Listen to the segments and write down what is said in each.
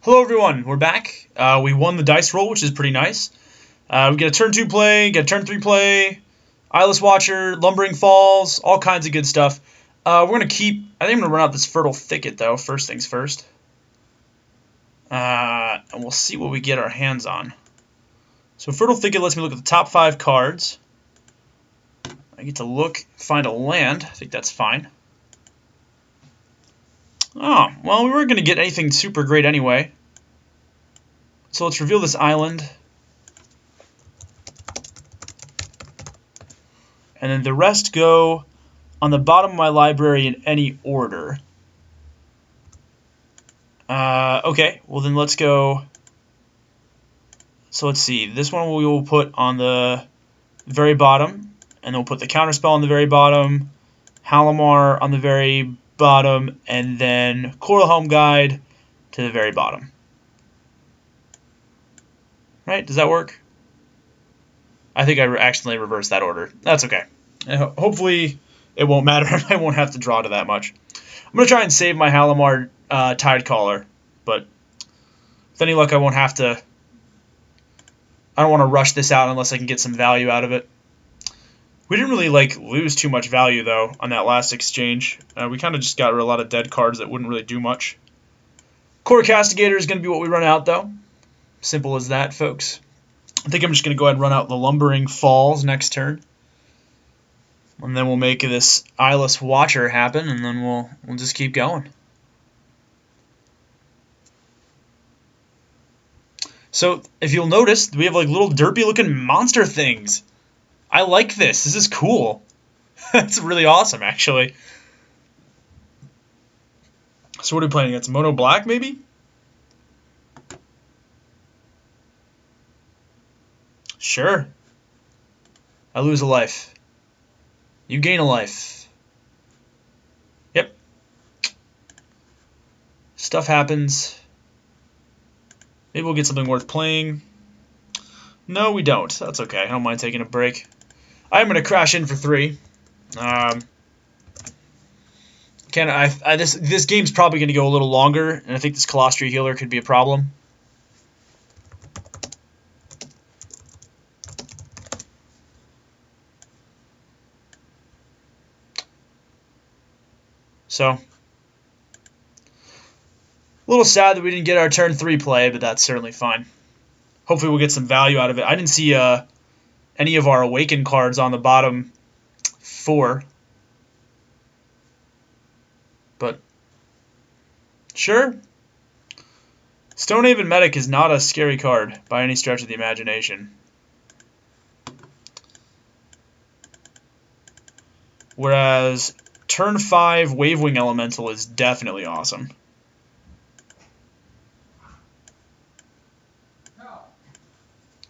Hello everyone, we're back. We won the dice roll, which is pretty nice. We get a turn 2 play, get a turn 3 play, Eyeless Watcher, Lumbering Falls, all kinds of good stuff. We're going to keep, I think I'm going to run out this Fertile Thicket though, first things first. And we'll see what we get our hands on. So Fertile Thicket lets me look at the top 5 cards. I get to find a land, I think that's fine. Oh, well, we weren't going to get anything super great anyway. So let's reveal this island. And then the rest go on the bottom of my library in any order. Okay, well then let's go. So let's see. This one we will put on the very bottom. And then we'll put the counterspell on the very bottom. Halimar on the very bottom. And then Coral Helm Guide to the very bottom. Right? Does that work? I think I accidentally reversed that order. That's okay. Hopefully it won't matter. I won't have to draw to that much. I'm going to try and save my Halimar Tide Caller, but with any luck I won't have to. I don't want to rush this out unless I can get some value out of it. We didn't really lose too much value though on that last exchange. We kind of just got a lot of dead cards that wouldn't really do much. Core Castigator is going to be what we run out though. Simple as that, folks. I think I'm just going to go ahead and run out the Lumbering Falls next turn. And then we'll make this Eyeless Watcher happen, and then we'll just keep going. So, if you'll notice, we have little derpy looking monster things. I like this. This is cool. It's really awesome, actually. So what are we playing against? Mono Black, maybe? Sure. I lose a life. You gain a life. Yep. Stuff happens. Maybe we'll get something worth playing. No, we don't. That's okay. I don't mind taking a break. I'm going to crash in for 3. This game's probably going to go a little longer, and I think this Colostri Healer could be a problem. So, a little sad that we didn't get our turn 3 play, but that's certainly fine. Hopefully we'll get some value out of it. I didn't see any of our Awaken cards on the bottom 4. But, sure. Stonehaven Medic is not a scary card by any stretch of the imagination. Whereas turn 5 Wavewing Elemental is definitely awesome.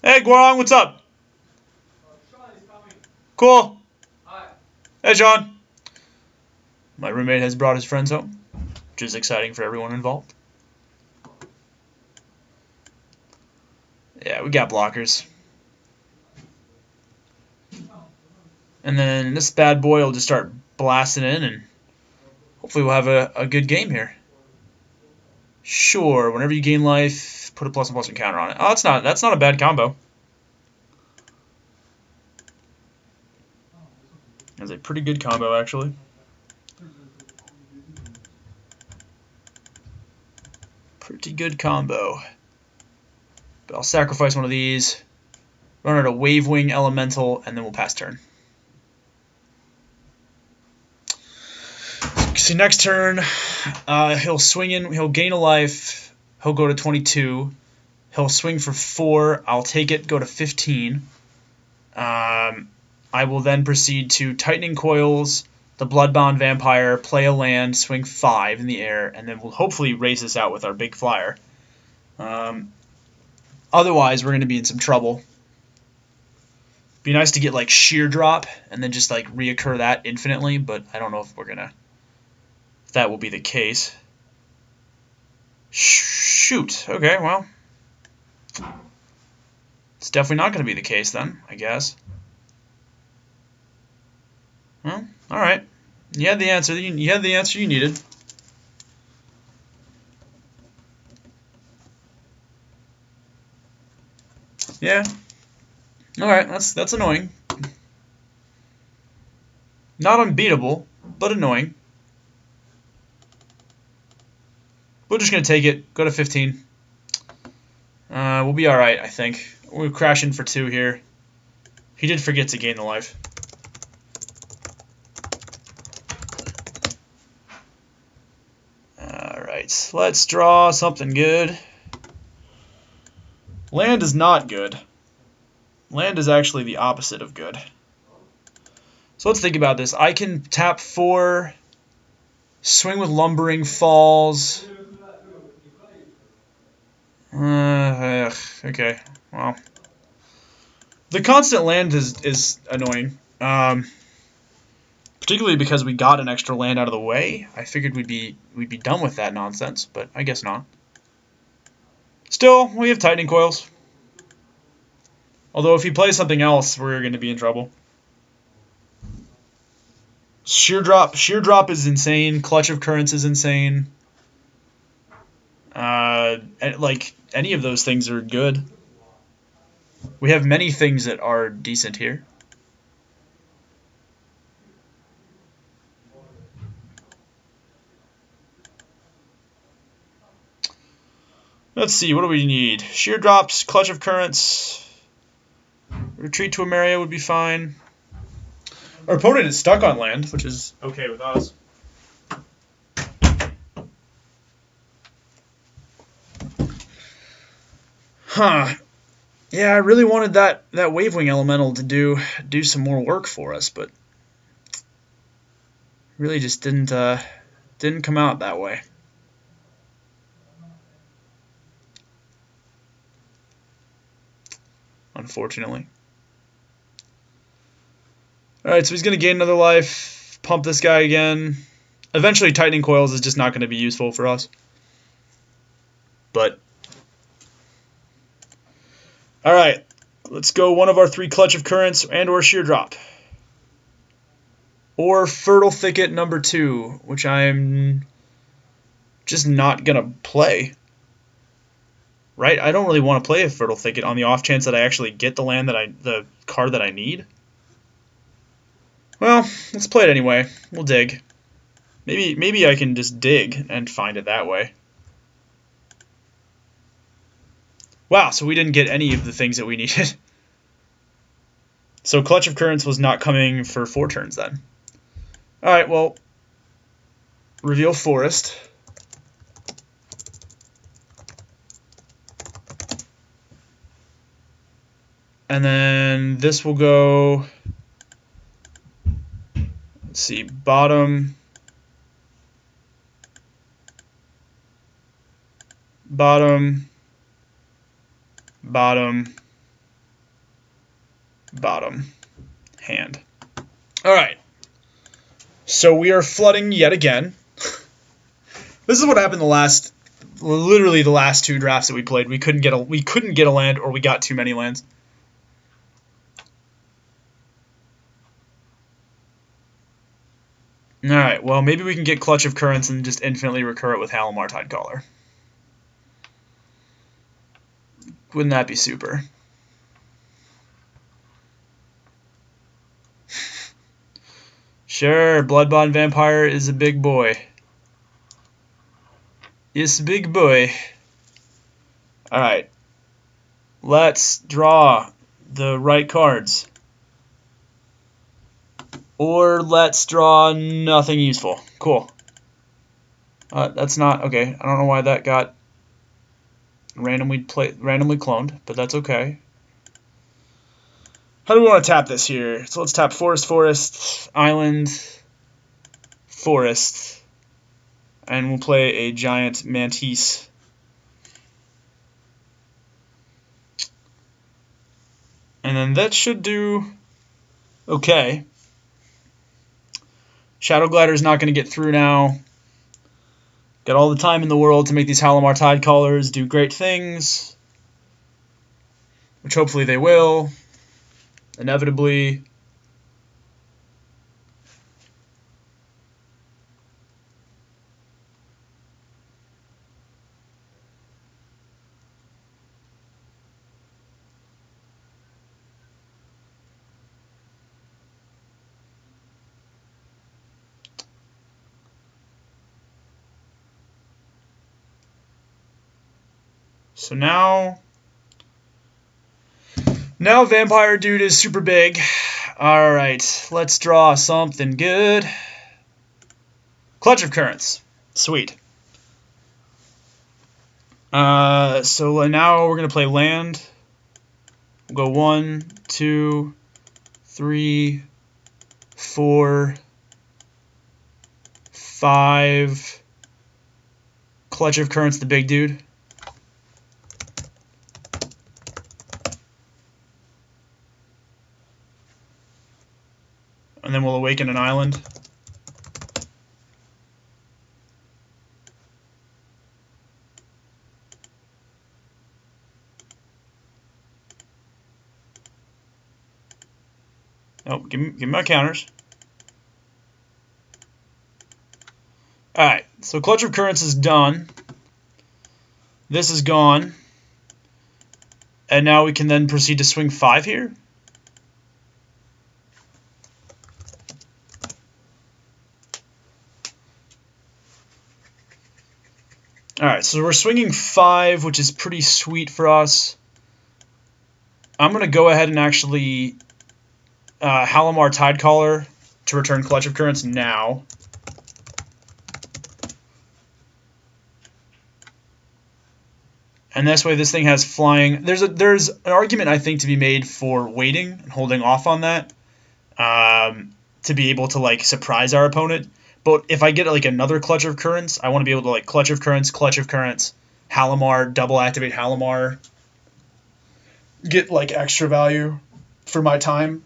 Hey, Guarong, what's up? Sean is coming. Cool. Hi. Hey, Sean. My roommate has brought his friends home, which is exciting for everyone involved. Yeah, we got blockers. And then this bad boy will just start blasting in, and hopefully we'll have a good game here. Sure, whenever you gain life, put a +1/+1 counter on it. Oh, that's not a bad combo. That's a pretty good combo, actually. Pretty good combo. But I'll sacrifice one of these, run out a Wavewing Elemental, and then we'll pass turn. See, next turn, he'll swing in, he'll gain a life, he'll go to 22, he'll swing for 4, I'll take it, go to 15. I will then proceed to Tightening Coils, the Bloodbound Vampire, play a land, swing 5 in the air, and then we'll hopefully raise this out with our big flyer. Otherwise, we're going to be in some trouble. Be nice to get Sheer Drop and then just reoccur that infinitely, but I don't know if we're going to. That will be the case. Shoot. Okay, well. It's definitely not going to be the case then, I guess. Well, alright. You had the answer. You had the answer you needed. Yeah. Alright, that's annoying. Not unbeatable, but annoying. We're just going to take it. Go to 15. We'll be alright, I think. We'll crash in for 2 here. He did forget to gain the life. Alright, let's draw something good. Land is not good. Land is actually the opposite of good. So let's think about this. I can tap 4, swing with Lumbering Falls. Okay, well. The constant land is annoying. Particularly because we got an extra land out of the way. I figured we'd be done with that nonsense, but I guess not. Still, we have Tightening Coils. Although if he plays something else, we're going to be in trouble. Sheer Drop is insane. Clutch of Currents is insane. Like, any of those things are good. We have many things that are decent here. Let's see, what do we need? Sheer Drops, Clutch of Currents. Retreat to Emeria would be fine. Our opponent is stuck on land, which is okay with us. Huh. Yeah, I really wanted that Wavewing Elemental to do some more work for us, but really just didn't come out that way. Unfortunately. Alright, so he's going to gain another life, pump this guy again. Eventually, Tightening Coils is just not going to be useful for us. But, alright, let's go one of our 3 Clutch of Currents and or Sheer Drop. Or Fertile Thicket number 2, which I'm just not going to play. Right? I don't really want to play a Fertile Thicket on the off chance that I actually get the land the card that I need. Well, let's play it anyway. We'll dig. Maybe I can just dig and find it that way. Wow, so we didn't get any of the things that we needed. So Clutch of Currents was not coming for 4 turns then. Alright, well, reveal Forest. And then this will go, let's see, bottom, bottom, bottom, bottom, hand. Alright, so we are flooding yet again. This is what happened literally the last 2 drafts that we played. We couldn't get a land, or we got too many lands. Alright, well, maybe we can get Clutch of Currents and just infinitely recur it with Halimar Tidecaller. Wouldn't that be super? Sure, Bloodbond Vampire is a big boy. It's a big boy. Alright. Let's draw the right cards. Or let's draw nothing useful. Cool. That's not... Okay, I don't know why that got randomly cloned, but that's okay. How do we want to tap this here? So let's tap Forest, Forest, Island, Forest, and we'll play a giant Mantis. And then that should do okay. Shadow Glider's not going to get through now. Got all the time in the world to make these Halimar Tidecallers do great things, which hopefully they will, inevitably. So now Vampire Dude is super big. Alright, let's draw something good. Clutch of Currents. Sweet. So now we're going to play land. We'll go 1, 2, 3, 4, 5. Clutch of Currents, the big dude. And then we'll awaken an island. Oh, give me my counters. Alright, so Clutch of Currents is done. This is gone. And now we can then proceed to swing 5 here. Alright, so we're swinging 5, which is pretty sweet for us. I'm going to go ahead and actually Halimar Tidecaller to return Clutch of Currents now. And this way this thing has flying. There's an argument, I think, to be made for waiting and holding off on that to be able to like surprise our opponent. But if I get like another Clutch of Currents, I want to be able to like Clutch of Currents, Halimar, double activate Halimar, get like extra value for my time.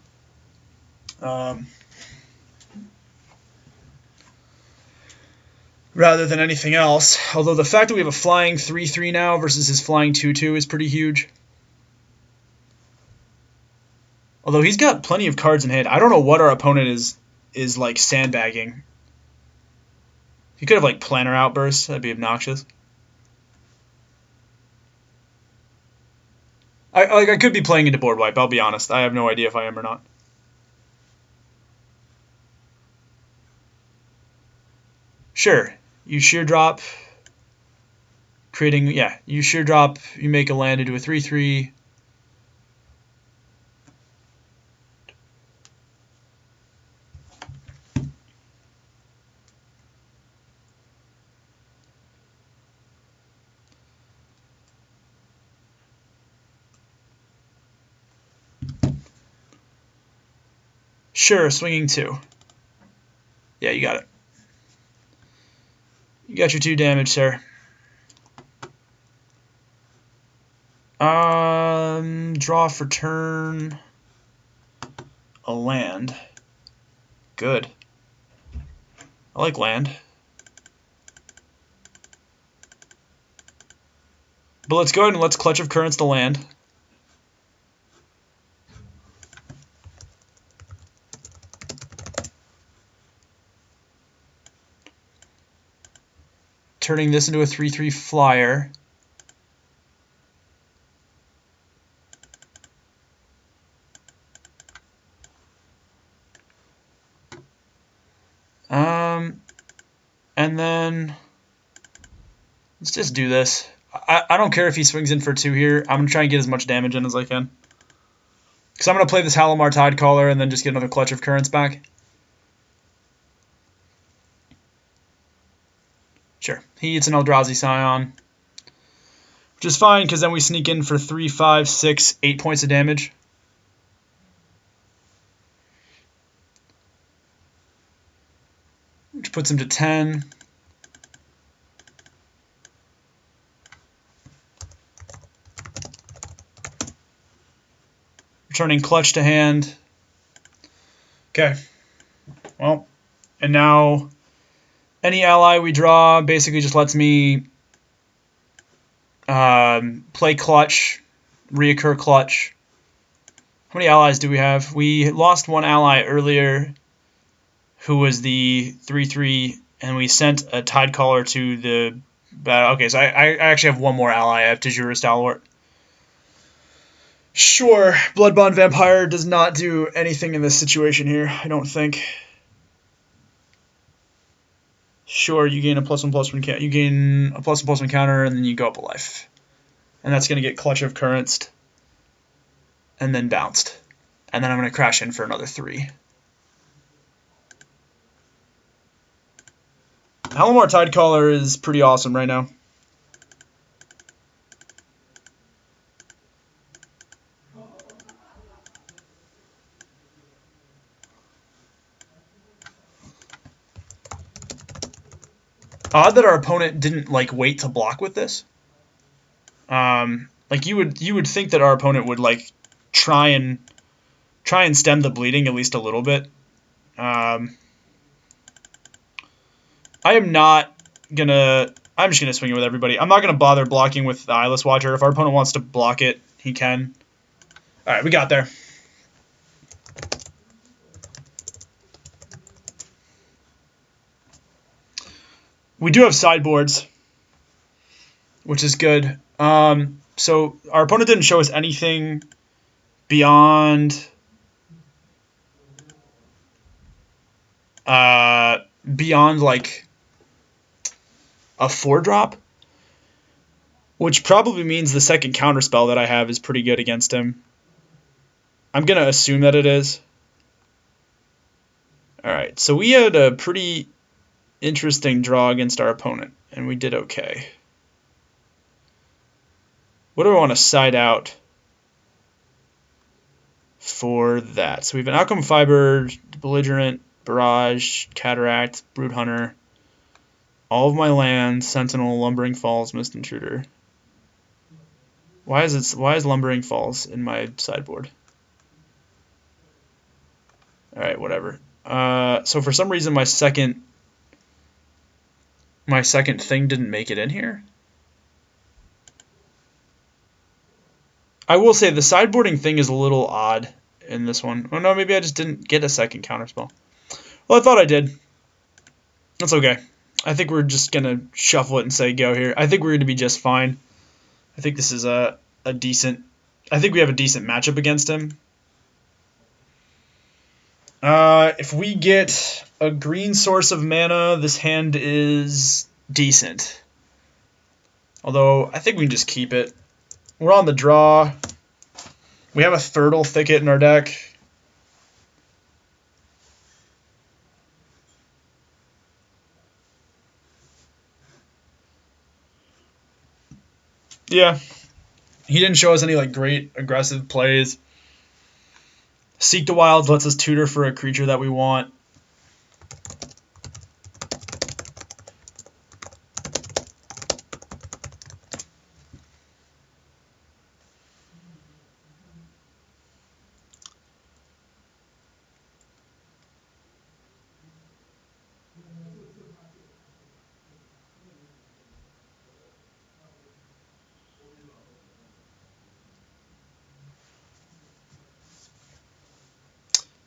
Rather than anything else. Although the fact that we have a flying 3/3 now versus his flying 2/2 is pretty huge. Although he's got plenty of cards in hand. I don't know what our opponent is like sandbagging. He could have like Planner Outburst. That'd be obnoxious. I could be playing into board wipe, I'll be honest. I have no idea if I am or not. Sure. You sheer drop, creating, yeah, you sheer drop, you make a land into a 3/3. Sure, swinging 2. Yeah, you got it. You got your 2 damage, sir. Draw for turn. A land. Good. I like land. But let's go ahead and let's Clutch of Currents the land. Turning this into a 3/3 flyer. And then let's just do this. I don't care if he swings in for 2 here. I'm going to try and get as much damage in as I can. Because I'm going to play this Halimar Tidecaller and then just get another Clutch of Currents back. Sure. He eats an Eldrazi Scion. Which is fine, because then we sneak in for 3, 5, 6, 8 points of damage. Which puts him to 10. Returning Clutch to hand. Okay. Well, and now any ally we draw basically just lets me play Clutch, reoccur Clutch. How many allies do we have? We lost one ally earlier who was the 3/3, and we sent a Tidecaller to the battle. Okay, so I actually have one more ally. I have Tajura Stalwart. Sure, Bloodbond Vampire does not do anything in this situation here, I don't think. Sure, you gain a +1/+1 counter. You gain a +1/+1 counter, and then you go up a life. and that's going to get Clutch of Currents and then bounced. And then I'm going to crash in for another 3. Halimar Tidecaller is pretty awesome right now. Odd that our opponent didn't like wait to block with this. Like you would think that our opponent would like try and stem the bleeding at least a little bit. I am not gonna. I'm just gonna swing it with everybody. I'm not gonna bother blocking with the Eyeless Watcher. If our opponent wants to block it, he can. All right, we got there. We do have sideboards, which is good. So our opponent didn't show us anything beyond like a 4-drop, which probably means the second counterspell that I have is pretty good against him. I'm gonna assume that it is. All right, so we had a pretty interesting draw against our opponent, and we did okay. What do I want to side out for that? So we have an Outcome Fiber, Belligerent, Barrage, Cataract, Brood Hunter, all of my lands, Sentinel, Lumbering Falls, Mist Intruder. Why is Lumbering Falls in my sideboard? All right, whatever. So for some reason my second thing didn't make it in here. I will say the sideboarding thing is a little odd in this one. Oh no, maybe I just didn't get a second counterspell. Well, I thought I did. That's okay. I think we're just gonna shuffle it and say go here. I think we're gonna be just fine. I think this is a decent. I think we have a decent matchup against him. If we get a green source of mana, this hand is decent. Although I think we can just keep it. We're on the draw. We have a Thurtle Thicket in our deck. Yeah. He didn't show us any like great aggressive plays. Seek the Wilds lets us tutor for a creature that we want.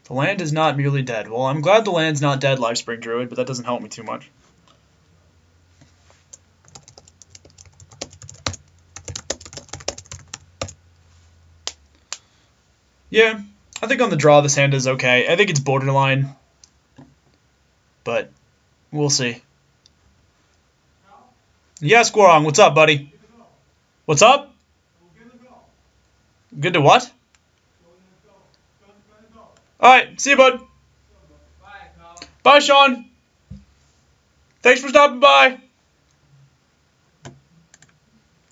The land is not merely dead. Well, I'm glad the land's not dead, Lifespring Druid, but that doesn't help me too much. Yeah, I think on the draw this hand is okay. I think it's borderline, but we'll see. Yeah, Squirrong, what's up, buddy? What's up? Good to what? Alright, see you, bud. Bye, Sean. Thanks for stopping by.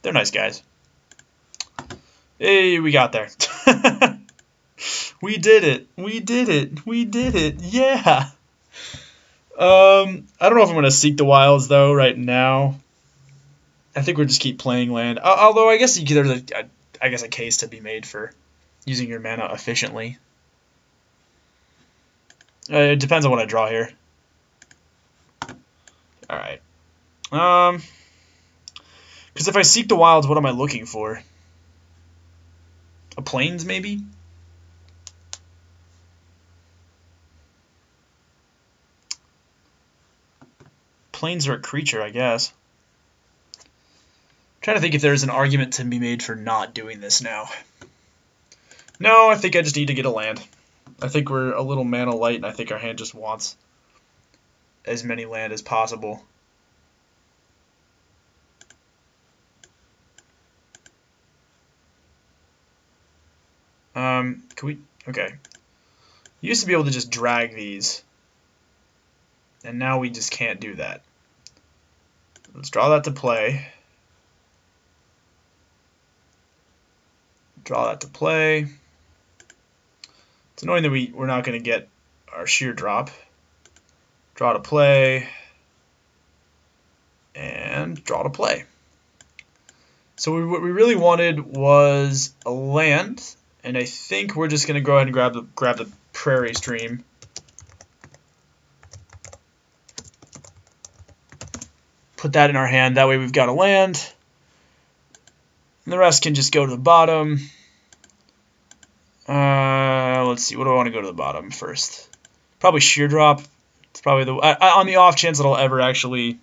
They're nice guys. Hey, we got there. We did it. We did it. We did it. Yeah. I don't know if I'm going to Seek the Wilds, though, right now. I think we'll just keep playing land. Although, I guess there's a case to be made for using your mana efficiently. It depends on what I draw here. Alright. Because if I Seek the Wilds, what am I looking for? A Plains, maybe? Plains are a creature, I guess. I'm trying to think if there's an argument to be made for not doing this now. No, I think I just need to get a land. I think we're a little mana light, and I think our hand just wants as many land as possible. Can we? Okay. You used to be able to just drag these, and now we just can't do that. Let's draw that to play. Draw that to play. It's annoying that we're not going to get our shear drop. Draw to play. And draw to play. So what we really wanted was a land, and I think we're just going to go ahead and grab the prairie stream. Put that in our hand. That way we've got a land. And the rest can just go to the bottom. Let's see. What do I want to go to the bottom first? Probably shear drop. It's probably the on the off chance that I'll ever actually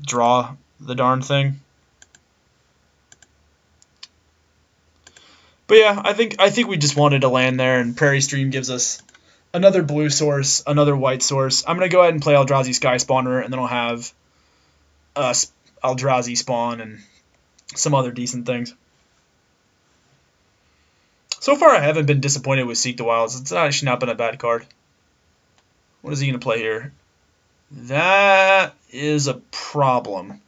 draw the darn thing. But yeah, I think we just wanted to land there, and Prairie Stream gives us another blue source, another white source. I'm gonna go ahead and play Eldrazi Sky Spawner, and then I'll have Eldrazi spawn and some other decent things. So far, I haven't been disappointed with Seek the Wilds. It's actually not been a bad card. What is he gonna play here? That is a problem.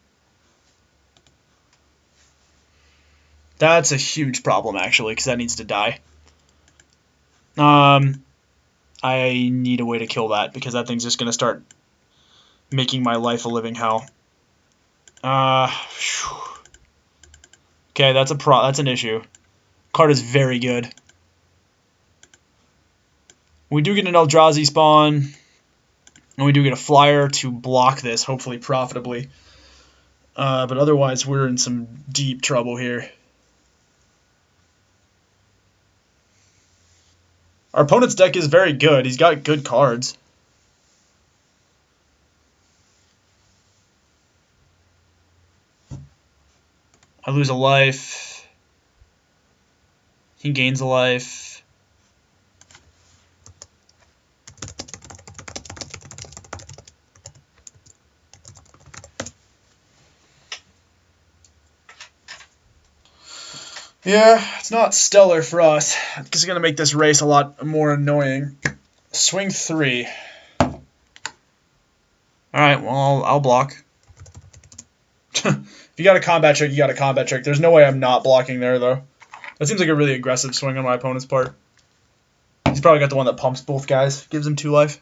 That's a huge problem, actually, because that needs to die. I need a way to kill that, because that thing's just going to start making my life a living hell. Okay, that's an issue. Card is very good. We do get an Eldrazi spawn, and we do get a flyer to block this, hopefully profitably. But otherwise, we're in some deep trouble here. Our opponent's deck is very good. He's got good cards. I lose a life. He gains a life. Yeah, it's not stellar for us. It's going to make this race a lot more annoying. Swing 3. Alright, well, I'll block. If you got a combat trick, you got a combat trick. There's no way I'm not blocking there, though. That seems like a really aggressive swing on my opponent's part. He's probably got the one that pumps both guys. Gives him 2 life.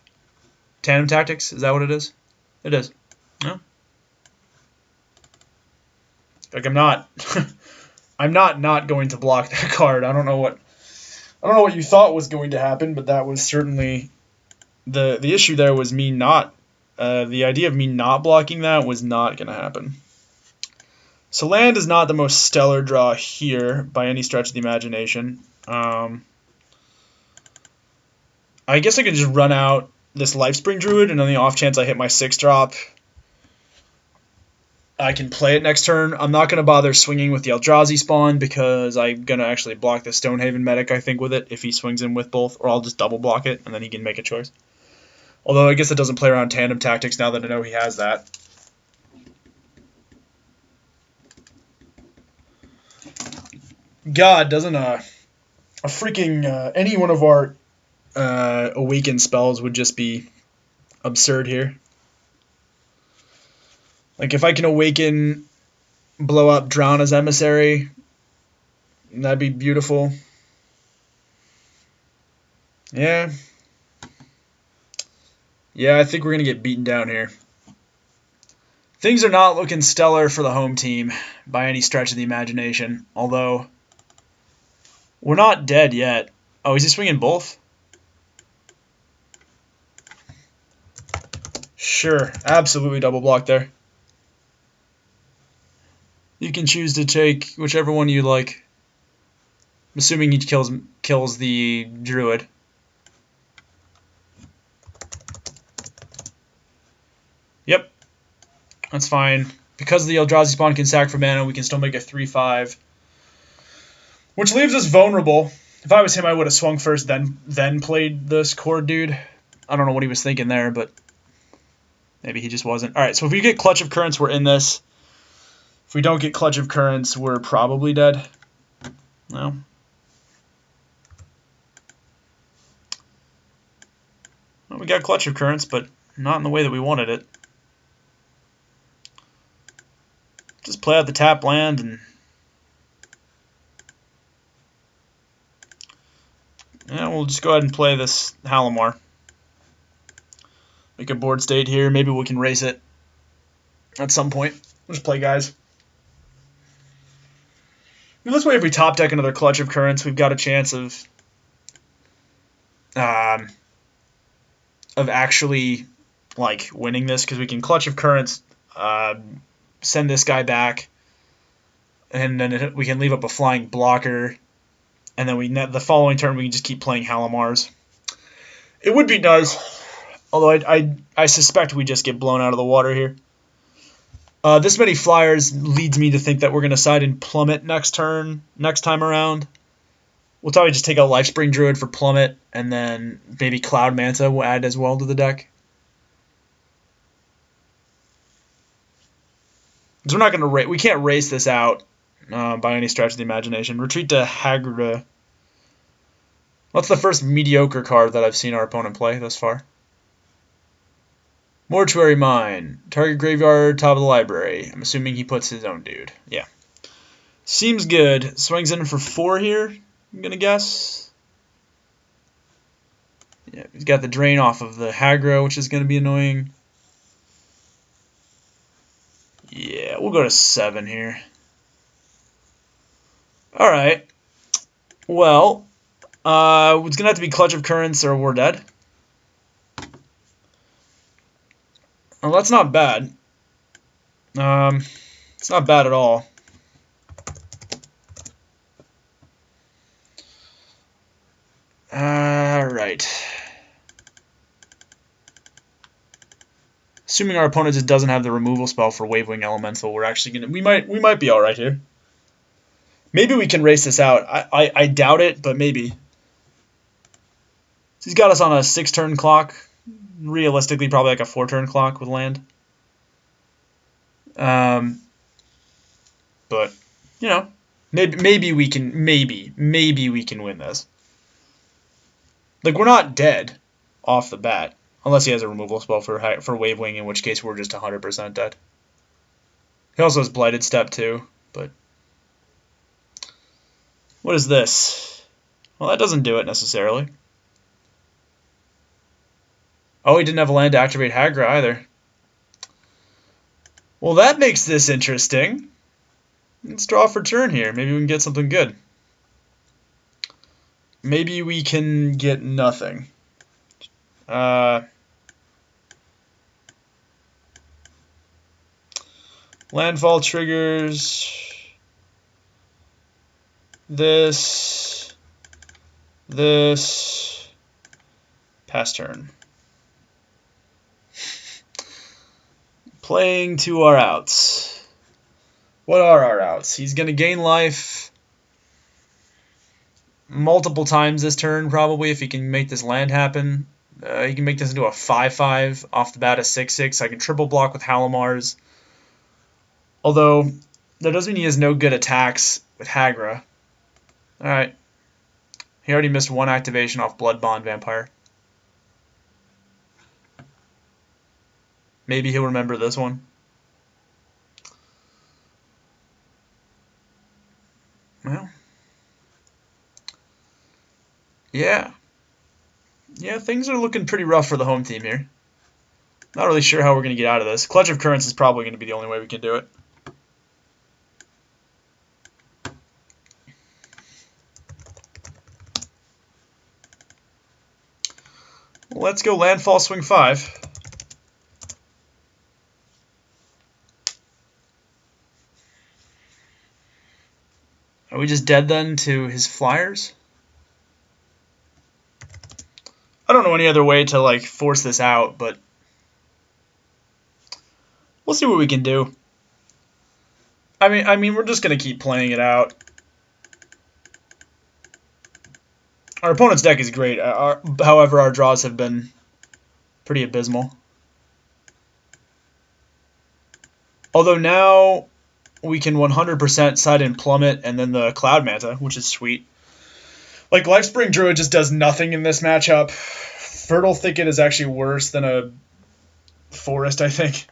Tandem tactics, is that what it is? It is. No? Like, I'm not... I'm not going to block that card. I don't know what you thought was going to happen, but that was certainly the issue. There was me not the idea of me not blocking that was not going to happen. So land is not the most stellar draw here by any stretch of the imagination. I guess I could just run out this Lifespring Druid, and on the off chance I hit my 6-drop, I can play it next turn. I'm not going to bother swinging with the Eldrazi spawn because I'm going to actually block the Stonehaven Medic, I think, with it if he swings in with both, or I'll just double block it and then he can make a choice. Although I guess it doesn't play around tandem tactics now that I know he has that. God, doesn't a freaking any one of our awaken spells would just be absurd here. Like, if I can awaken, blow up, drown as emissary, that'd be beautiful. Yeah. Yeah, I think we're going to get beaten down here. Things are not looking stellar for the home team by any stretch of the imagination, although we're not dead yet. Oh, is he swinging both? Sure, absolutely double block there. You can choose to take whichever one you like. I'm assuming he kills the druid. Yep, that's fine. Because the Eldrazi spawn can sack for mana, we can still make a 3/5. Which leaves us vulnerable. If I was him, I would have swung first, then played this core dude. I don't know what he was thinking there, but maybe he just wasn't. Alright, so if we get Clutch of Currents, we're in this. If we don't get Clutch of Currents, we're probably dead. No. Well, we got Clutch of Currents, but not in the way that we wanted it. Just play out the tap land and we'll just go ahead and play this Halimar. Make a board state here. Maybe we can race it at some point. We'll just play guys. This way, if we top deck another Clutch of Currents, we've got a chance of actually like winning this, because we can Clutch of Currents, send this guy back, and then we can leave up a flying blocker, and then the following turn we can just keep playing Halimars. It would be nice, although I suspect we just get blown out of the water here. This many flyers leads me to think that we're going to side in Plummet next time around. We'll probably just take out Lifespring Druid for Plummet, and then maybe Cloud Manta will add as well to the deck. So we're not going to we can't race this out by any stretch of the imagination. Retreat to Hagra. What's the first mediocre card that I've seen our opponent play thus far? Mortuary Mine. Target graveyard, top of the library. I'm assuming he puts his own dude. Yeah. Seems good. Swings in for 4 here, I'm going to guess. Yeah, he's got the drain off of the Hagra, which is going to be annoying. Yeah, we'll go to 7 here. Alright. Well, it's going to have to be Clutch of Currents or we're dead. Well, that's not bad. It's not bad at all. Alright. Assuming our opponent just doesn't have the removal spell for Wavewing Elemental, we're actually gonna we might be alright here. Maybe we can race this out. I doubt it, but maybe. He's got us on a 6-turn clock. Realistically, probably like a 4-turn clock with land. But you know, maybe we can win this. Like, we're not dead off the bat, unless he has a removal spell for Wavewing, in which case we're just 100% dead. He also has Blighted Step too, but what is this? Well, that doesn't do it necessarily. Oh, he didn't have a land to activate Hagra either. Well, that makes this interesting. Let's draw for turn here. Maybe we can get something good. Maybe we can get nothing. Landfall triggers this, pass turn. Playing to our outs. What are our outs? He's going to gain life multiple times this turn, probably, if he can make this land happen. He can make this into a 5/5 off the bat, a 6/6. I can triple block with Halimars. Although, that doesn't mean he has no good attacks with Hagra. Alright. He already missed 1 activation off Blood Bond Vampire. Maybe he'll remember this one. Well. Yeah. Yeah, things are looking pretty rough for the home team here. Not really sure how we're going to get out of this. Clutch of Currents is probably going to be the only way we can do it. Let's go Landfall, swing 5. Are we just dead then to his flyers? I don't know any other way to like force this out, but we'll see what we can do. I mean, we're just gonna keep playing it out. Our opponent's deck is great. However, our draws have been pretty abysmal. Although now we can 100% side in Plummet and then the Cloud Manta, which is sweet. Like, Lifespring Druid just does nothing in this matchup. Fertile Thicket is actually worse than a Forest, I think.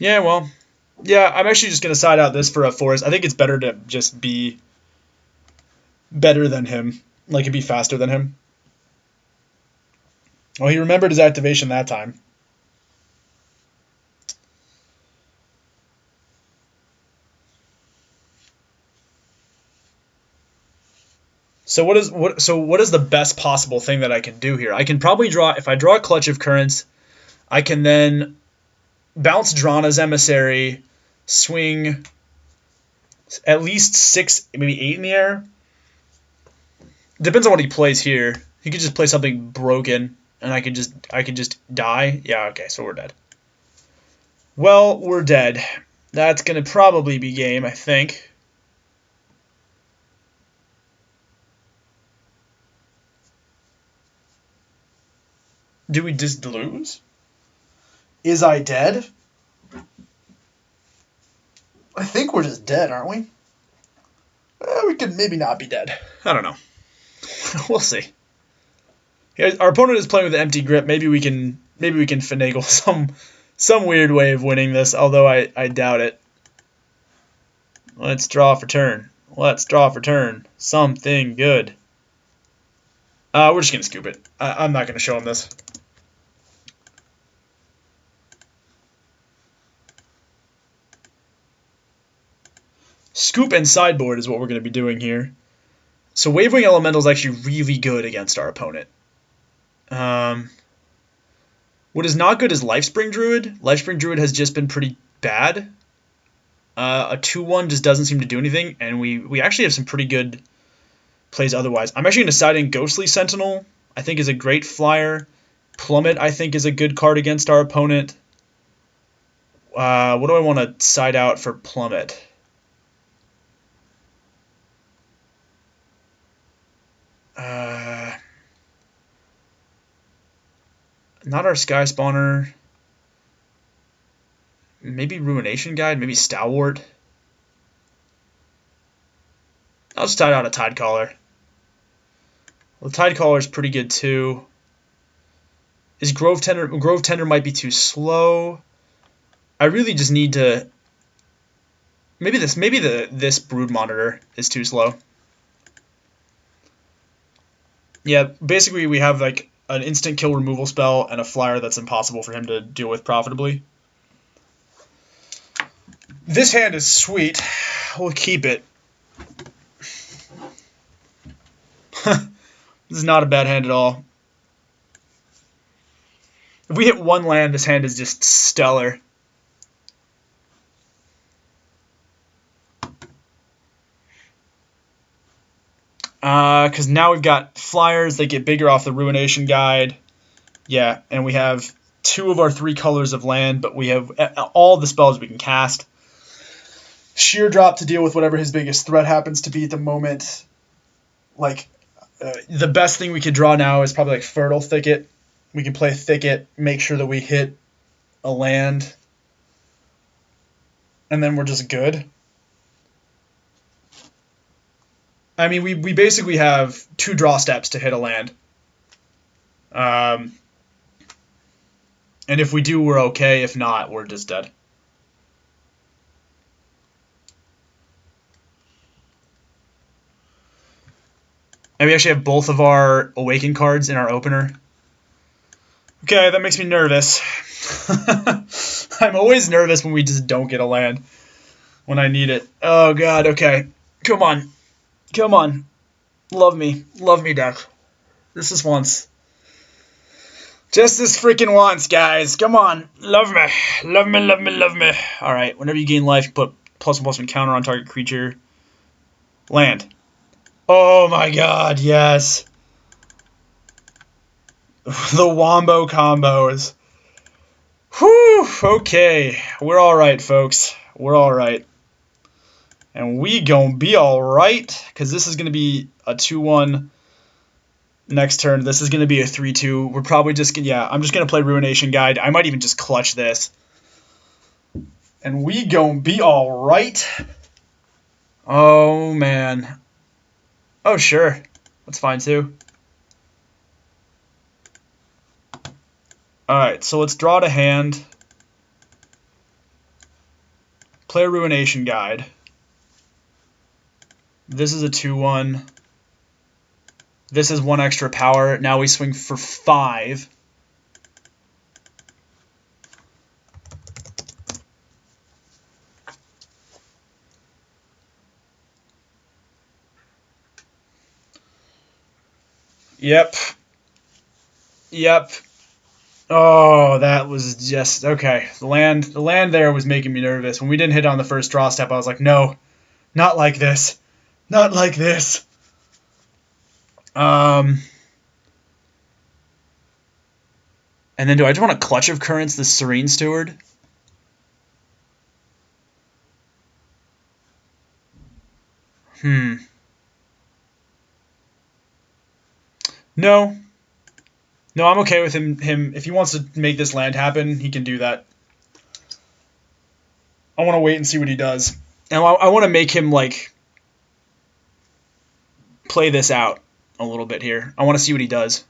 Yeah, well, yeah, I'm actually just going to side out this for a Forest. I think it's better to just be better than him. Like, it'd be faster than him. Well, he remembered his activation that time. So what is the best possible thing that I can do here? I can probably draw, if I draw a Clutch of Currents, I can then bounce Drana's Emissary, swing at least 6, maybe 8 in the air. Depends on what he plays here. He could just play something broken, and I could just die. Yeah, okay, so we're dead. Well, we're dead. That's gonna probably be game, I think. Do we just lose? Is I dead? I think we're just dead, aren't we? We could maybe not be dead. I don't know. We'll see. Our opponent is playing with an empty grip. Maybe we can finagle some weird way of winning this, although I doubt it. Let's draw for turn. Let's draw for turn. Something good. We're just gonna scoop it. I'm not gonna show him this. Scoop and sideboard is what we're going to be doing here. So Wavewing Elemental is actually really good against our opponent. What is not good is Lifespring Druid. Lifespring Druid has just been pretty bad. A 2-1 just doesn't seem to do anything, and we actually have some pretty good plays otherwise. I'm actually going to side in Ghostly Sentinel, I think is a great flyer. Plummet, I think, is a good card against our opponent. What do I want to side out for Plummet? Not our Sky Spawner. Maybe Ruination Guide. Maybe Stalwart. I'll just tide out a Tidecaller. Well, the Tidecaller is pretty good too. Is Grove Tender? Grove Tender might be too slow. I really just need to. Maybe this Brood Monitor is too slow. Yeah, basically we have like an instant kill removal spell and a flyer that's impossible for him to deal with profitably. This hand is sweet. We'll keep it. This is not a bad hand at all. If we hit one land, this hand is just stellar. Because now we've got flyers that get bigger off the Ruination Guide. Yeah, and we have 2 of our 3 colors of land, but we have all the spells we can cast. Sheer Drop to deal with whatever his biggest threat happens to be at the moment. Like, the best thing we could draw now is probably like Fertile Thicket. We can play Thicket, make sure that we hit a land, and then we're just good. I mean, we basically have 2 draw steps to hit a land. And if we do, we're okay. If not, we're just dead. And we actually have both of our Awaken cards in our opener. Okay, that makes me nervous. I'm always nervous when we just don't get a land when I need it. Oh, God, okay. Come on. Come on. Love me. Love me, deck. This is once. Just this freaking once, guys. Come on. Love me. Love me, love me, love me. Alright, whenever you gain life, you put +1/+1 counter on target creature. Land. Oh my god, yes. The Wombo combos. Whew, okay. We're alright, folks. We're alright. And we gonna be alright, because this is going to be a 2-1 Next turn, this is going to be a 3-2. We're probably just going to, yeah, I'm just going to play Ruination Guide. I might even just clutch this. And we gon' be all right. Oh, man. Oh, sure. That's fine, too. All right, so let's draw to hand. Play a Ruination Guide. This is a 2-1. This is 1 extra power. Now we swing for 5. Yep. Yep. Oh, that was just okay. The land there was making me nervous. When we didn't hit on the first draw step, I was like, no, not like this. Not like this. And then do I just want a Clutch of Currents, the Serene Steward? No. No, I'm okay with him. If he wants to make this land happen, he can do that. I want to wait and see what he does. And I want to make him, like, play this out a little bit here. I want to see what he does.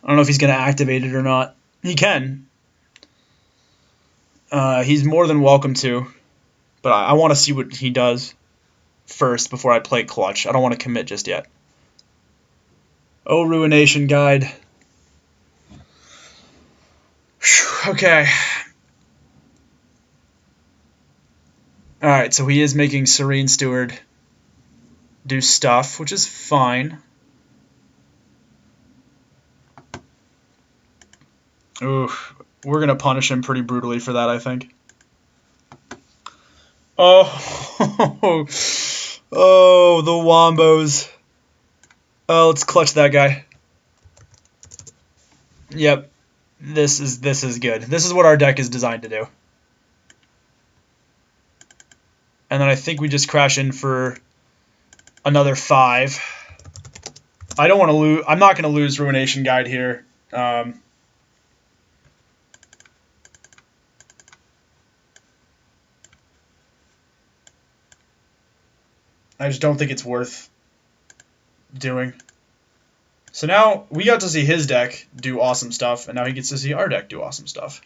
I don't know if he's going to activate it or not. He can. He's more than welcome to. But I want to see what he does first before I play Clutch. I don't want to commit just yet. Oh, Ruination Guide. Okay. Alright, so he is making Serene Steward do stuff, which is fine. Oof. We're going to punish him pretty brutally for that, I think. Oh. Oh, the Wombos. Oh, let's clutch that guy. Yep. This is good. This is what our deck is designed to do. And then I think we just crash in for another 5. I don't want to lose. I'm not going to lose Ruination Guide here. I just don't think it's worth doing. So now we got to see his deck do awesome stuff, and now he gets to see our deck do awesome stuff.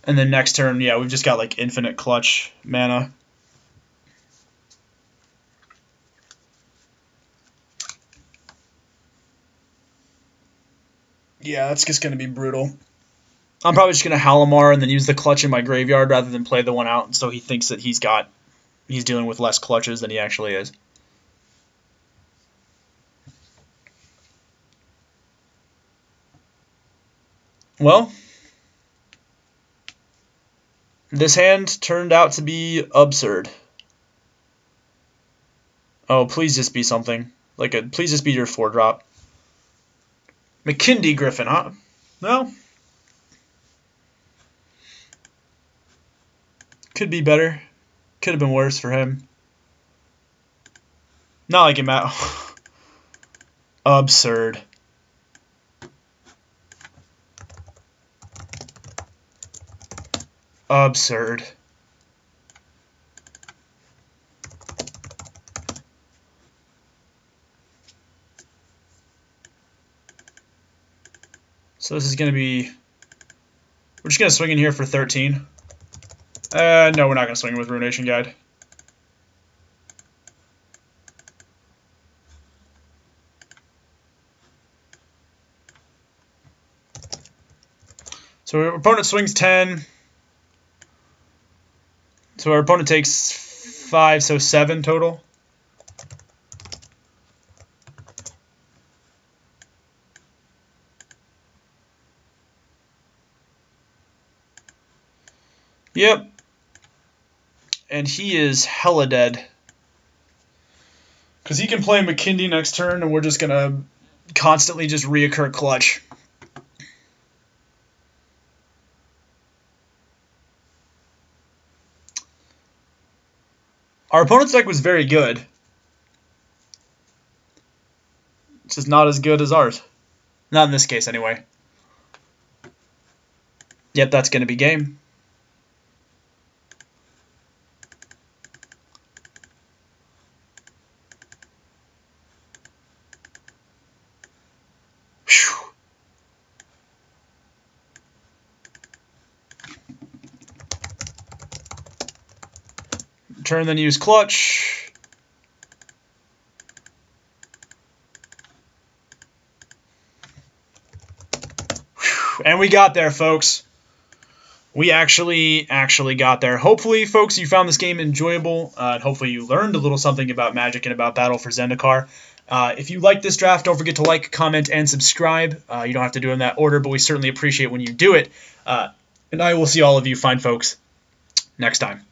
And then next turn, yeah, we've just got like infinite clutch mana. Yeah, that's just going to be brutal. I'm probably just going to Halimar and then use the clutch in my graveyard rather than play the one out, so he thinks that he's dealing with less clutches than he actually is. Well, this hand turned out to be absurd. Oh, please just be something. Please just be your 4-drop. McKindy Griffin, huh? Well, could be better. Could have been worse for him. Not like it matters. Absurd. Absurd. So this is going to be... We're just going to swing in here for 13. No, we're not going to swing with Ruination Guide. So our opponent swings 10. So our opponent takes 5, so 7 total. Yep. And he is hella dead. Because he can play McKindy next turn, and we're just going to constantly just reoccur clutch. Our opponent's deck was very good. It's just not as good as ours. Not in this case, anyway. Yep, that's going to be game. Whew. Turn, then use clutch. Whew. And we got there, folks. We actually got there. Hopefully, folks, you found this game enjoyable. And hopefully you learned a little something about Magic and about Battle for Zendikar. If you like this draft, don't forget to like, comment, and subscribe. You don't have to do it in that order, but we certainly appreciate when you do it. And I will see all of you fine folks next time.